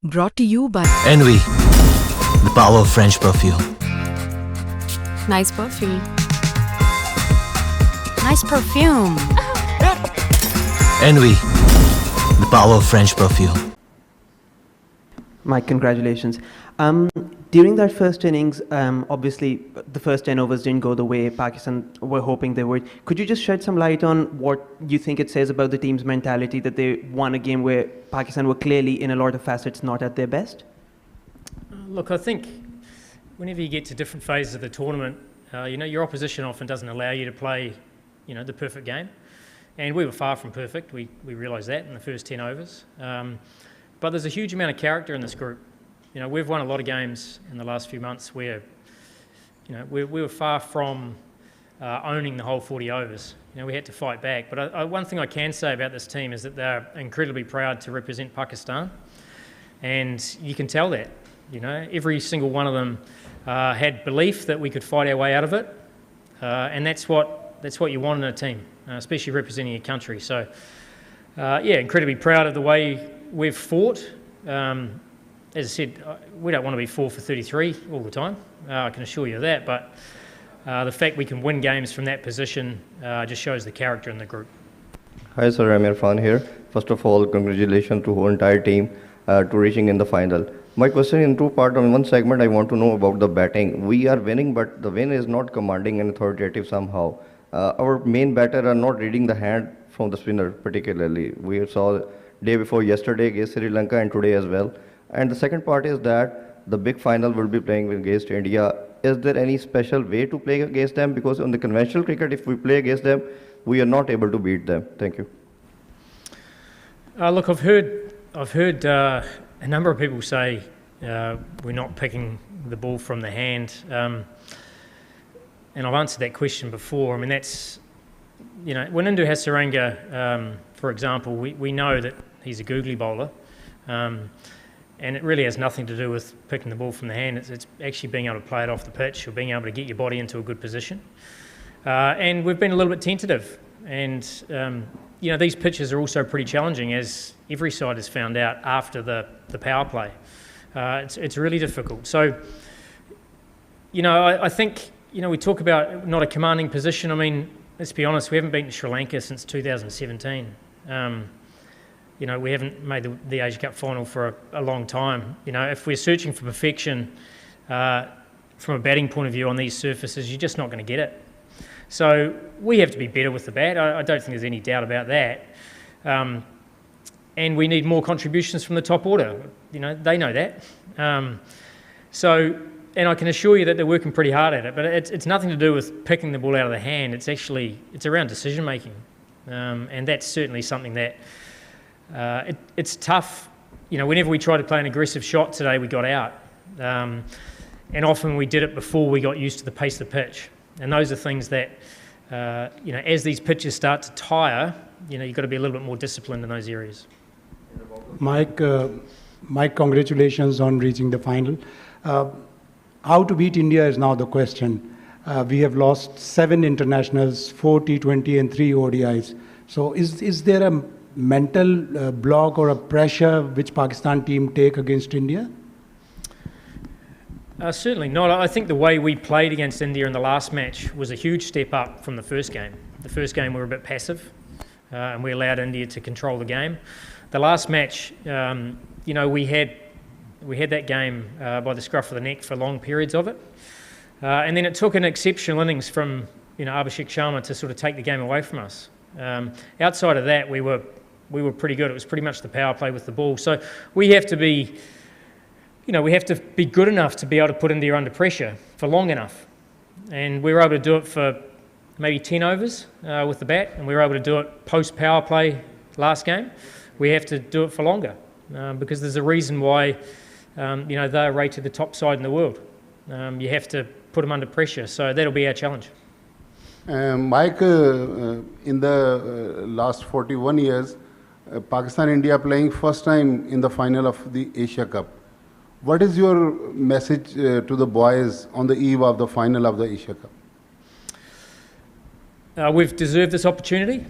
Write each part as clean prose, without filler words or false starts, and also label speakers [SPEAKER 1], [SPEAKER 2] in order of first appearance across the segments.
[SPEAKER 1] Brought to you by
[SPEAKER 2] Envy, the power of French perfume.
[SPEAKER 1] Nice perfume. Nice perfume.
[SPEAKER 2] Envy, the power of French perfume.
[SPEAKER 3] Mike, congratulations. During that first innings, obviously the first 10 overs didn't go the way Pakistan were hoping they would. Could you just shed some light on what you think it says about the team's mentality that they won a game where Pakistan were clearly, in a lot of facets, not at their best?
[SPEAKER 4] Look, I think whenever you get to different phases of the tournament, your opposition often doesn't allow you to play, the perfect game. And we were far from perfect. We realised that in the first 10 overs. But there's a huge amount of character in this group. We've won a lot of games in the last few months where, we were far from owning the whole 40 overs. We had to fight back. But one thing I can say about this team is that they're incredibly proud to represent Pakistan. And you can tell that. Every single one of them had belief that we could fight our way out of it. And that's what you want in a team, especially representing your country. So, incredibly proud of the way we've fought. As I said, we don't want to be 4 for 33 all the time. I can assure you of that. But the fact we can win games from that position just shows the character in the group.
[SPEAKER 5] Hi, sir. I'm Irfan here. First of all, congratulations to the whole entire team to reaching in the final. My question in two parts. On one segment, I want to know about the batting. We are winning, but the win is not commanding and authoritative somehow. Our main batter are not reading the hand from the spinner particularly. We saw day before yesterday against Sri Lanka and today as well. And the second part is that the big final will be playing against India. Is there any special way to play against them? Because on the conventional cricket, if we play against them, we are not able to beat them. Thank you.
[SPEAKER 4] Look, I've heard a number of people say we're not picking the ball from the hand. And I've answered that question before. I mean, that's, when Indu Hasaranga, for example, we know that he's a googly bowler. And it really has nothing to do with picking the ball from the hand. It's actually being able to play it off the pitch or being able to get your body into a good position. And we've been a little bit tentative. And, these pitches are also pretty challenging, as every side has found out after the power play. It's really difficult. So, I think, we talk about not a commanding position. I mean, let's be honest, we haven't beaten Sri Lanka since 2017. We haven't made the Asia Cup final for a long time. If we're searching for perfection from a batting point of view on these surfaces, you're just not going to get it. So we have to be better with the bat. I don't think there's any doubt about that. And we need more contributions from the top order. They know that. And I can assure you that they're working pretty hard at it. But it's nothing to do with picking the ball out of the hand. It's around decision making, and that's certainly something that. It's tough, whenever we tried to play an aggressive shot today, we got out. And often we did it before we got used to the pace of the pitch. And those are things that, as these pitches start to tire, you've got to be a little bit more disciplined in those areas.
[SPEAKER 6] Mike, congratulations on reaching the final. How to beat India is now the question. We have lost 7 internationals, 4 T20 and 3 ODIs. So is there a mental block or a pressure which Pakistan team take against India?
[SPEAKER 4] Certainly not. I think the way we played against India in the last match was a huge step up from the first game. The first game we were a bit passive and we allowed India to control the game. The last match, we had that game by the scruff of the neck for long periods of it. And then it took an exceptional innings from Abhishek Sharma to sort of take the game away from us. Outside of that, we were pretty good. It was pretty much the power play with the ball. So we have to be, good enough to be able to put India under pressure for long enough. And we were able to do it for maybe 10 overs with the bat, and we were able to do it post-power play last game. We have to do it for longer because there's a reason why, they're rated the top side in the world. You have to put them under pressure. So that'll be our challenge.
[SPEAKER 7] Mike, in the last 41 years, Pakistan-India playing first time in the final of the Asia Cup. What is your message to the boys on the eve of the final of the Asia Cup?
[SPEAKER 4] We've deserved this opportunity,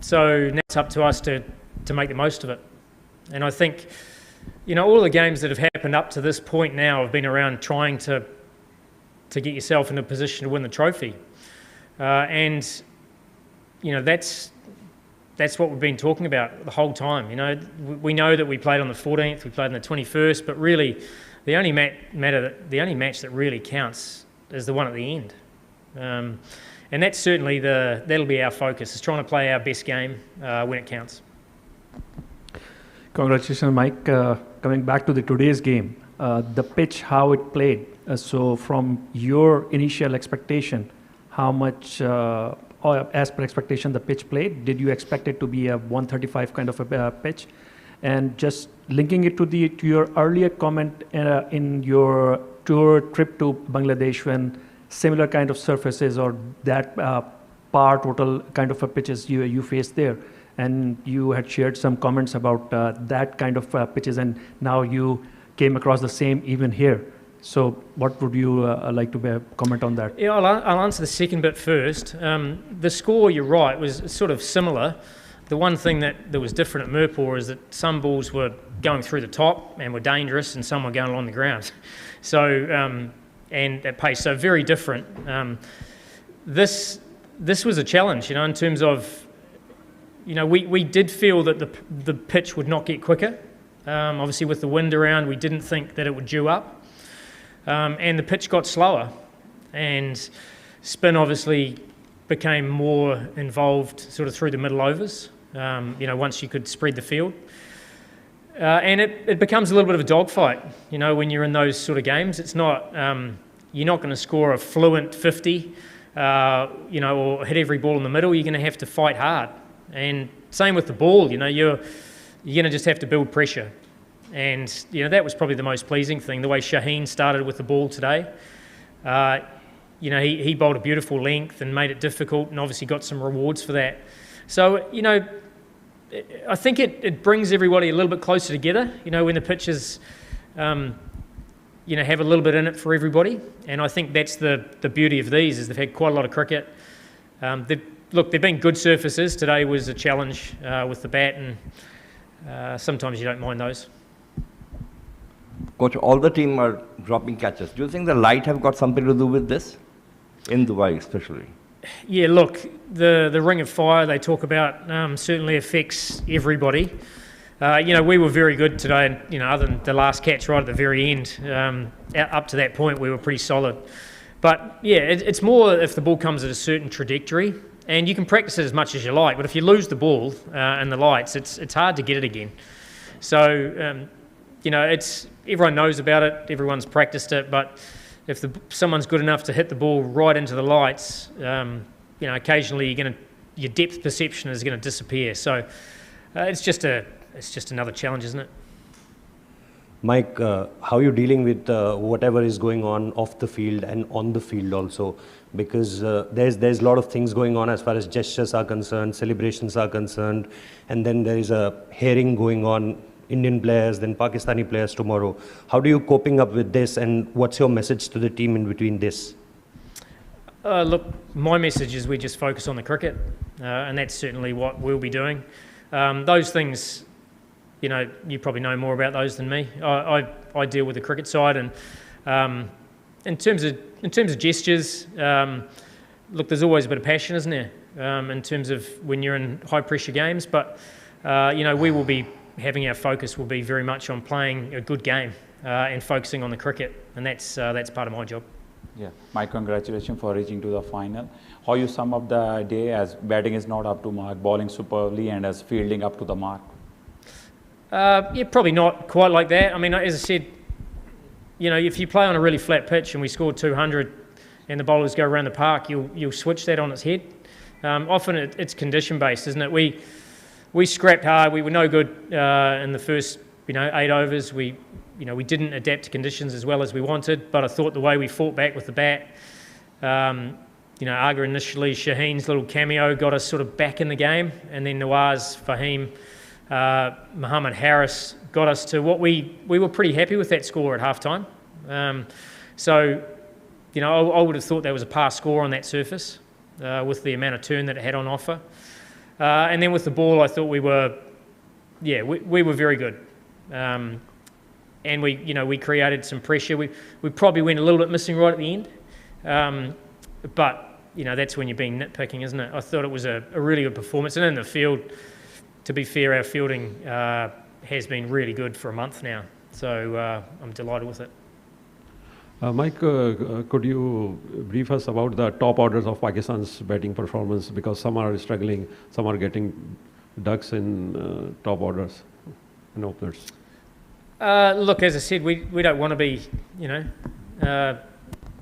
[SPEAKER 4] so now it's up to us to make the most of it. And I think, all the games that have happened up to this point now have been around trying to get yourself in a position to win the trophy. And that's what we've been talking about the whole time. We know that we played on the 14th, we played on the 21st, but really the only match that really counts is the one at the end. And that's certainly that'll be our focus, is trying to play our best game when it counts.
[SPEAKER 8] Congratulations, Mike. Coming back to today's game, the pitch, how it played. So from your initial expectation, how much, or as per expectation, the pitch played? Did you expect it to be a 135 kind of a pitch? And just linking it to your earlier comment in your tour trip to Bangladesh, when similar kind of surfaces or that par total kind of a pitches you faced there, and you had shared some comments about that kind of pitches, and now you came across the same even here. So what would you like to comment on that?
[SPEAKER 4] Yeah, I'll answer the second bit first. The score, you're right, was sort of similar. The one thing that was different at Mirpur is that some balls were going through the top and were dangerous, and some were going along the ground. So, and at pace, so very different. This was a challenge, in terms of, we did feel that the pitch would not get quicker. Obviously, with the wind around, we didn't think that it would dew up. And the pitch got slower, and spin obviously became more involved sort of through the middle overs, once you could spread the field. And it becomes a little bit of a dogfight, when you're in those sort of games. It's not, you're not going to score a fluent 50, or hit every ball in the middle. You're going to have to fight hard. And same with the ball, you're going to just have to build pressure. And that was probably the most pleasing thing, the way Shaheen started with the ball today. He bowled a beautiful length and made it difficult, and obviously got some rewards for that. So, I think it brings everybody a little bit closer together, when the pitches, have a little bit in it for everybody. And I think that's the beauty of these, is they've had quite a lot of cricket. They've been good surfaces. Today was a challenge with the bat, and sometimes you don't mind those.
[SPEAKER 5] Coach, all the team are dropping catches. Do you think the light have got something to do with this? In Dubai especially.
[SPEAKER 4] Yeah, look, the ring of fire they talk about certainly affects everybody. We were very good today, and other than the last catch right at the very end, up to that point we were pretty solid. But yeah, it's more if the ball comes at a certain trajectory, and you can practice it as much as you like, but if you lose the ball and the lights, it's hard to get it again. So, everyone knows about it, everyone's practiced it, but if someone's good enough to hit the ball right into the lights, occasionally your depth perception is going to disappear. So it's just another challenge, isn't it?
[SPEAKER 9] Mike, how are you dealing with whatever is going on off the field and on the field also? Because there's a lot of things going on as far as gestures are concerned, celebrations are concerned, and then there is a hearing going on, Indian players, then Pakistani players tomorrow. How do you coping up with this, and what's your message to the team in between this?
[SPEAKER 4] Look, my message is we just focus on the cricket, and that's certainly what we'll be doing. Those things, you probably know more about those than me. I deal with the cricket side, and in terms of gestures, look, there's always a bit of passion, isn't there, in terms of when you're in high pressure games. But we will be having our focus will be very much on playing a good game and focusing on the cricket, and that's part of my job.
[SPEAKER 10] Yeah, my congratulations for reaching to the final. How you sum up the day, as batting is not up to mark, bowling superbly, and as fielding up to the mark?
[SPEAKER 4] Yeah, probably not quite like that. I mean, as I said, if you play on a really flat pitch and we score 200 and the bowlers go around the park, you'll switch that on its head. Often it's condition based, isn't it? We scrapped hard. We were no good in the first 8 overs. We didn't adapt to conditions as well as we wanted, but I thought the way we fought back with the bat, Aga initially, Shaheen's little cameo got us sort of back in the game, and then Nawaz, Fahim, Muhammad Harris got us to what we were pretty happy with that score at halftime. So, I would have thought there was a par score on that surface with the amount of turn that it had on offer. And then with the ball, I thought we were very good. and we created some pressure. We probably went a little bit missing right at the end, but that's when you're being nitpicking, isn't it? I thought it was a really good performance, and in the field, to be fair, our fielding has been really good for a month now, so I'm delighted with it.
[SPEAKER 11] Mike, could you brief us about the top orders of Pakistan's batting performance? Because some are struggling, some are getting ducks in top orders and openers.
[SPEAKER 4] Look, as I said, we don't want to be,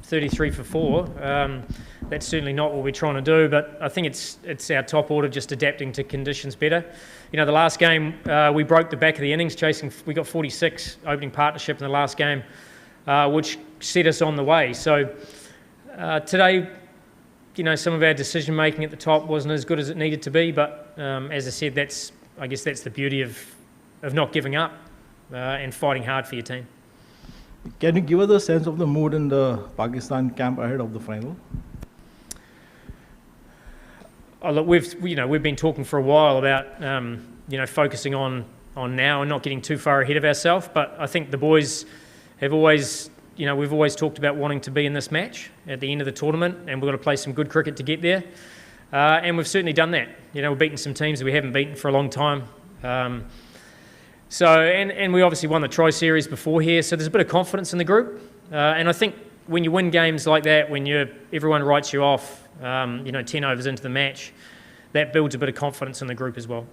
[SPEAKER 4] 33 for 4. That's certainly not what we're trying to do, but I think it's our top order just adapting to conditions better. The last game, we broke the back of the innings we got 46 opening partnership in the last game, which set us on the way. So today, some of our decision making at the top wasn't as good as it needed to be, but as I said, I guess that's the beauty of not giving up and fighting hard for your team.
[SPEAKER 12] Can you give us a sense of the mood in the Pakistan camp ahead of the final?
[SPEAKER 4] Oh, look, we've been talking for a while about focusing on now and not getting too far ahead of ourselves. But I think the boys have always, we've always talked about wanting to be in this match at the end of the tournament, and we've got to play some good cricket to get there. And we've certainly done that. We've beaten some teams that we haven't beaten for a long time. So we obviously won the Tri Series before here, so there's a bit of confidence in the group. And I think when you win games like that, when everyone writes you off, 10 overs into the match, that builds a bit of confidence in the group as well.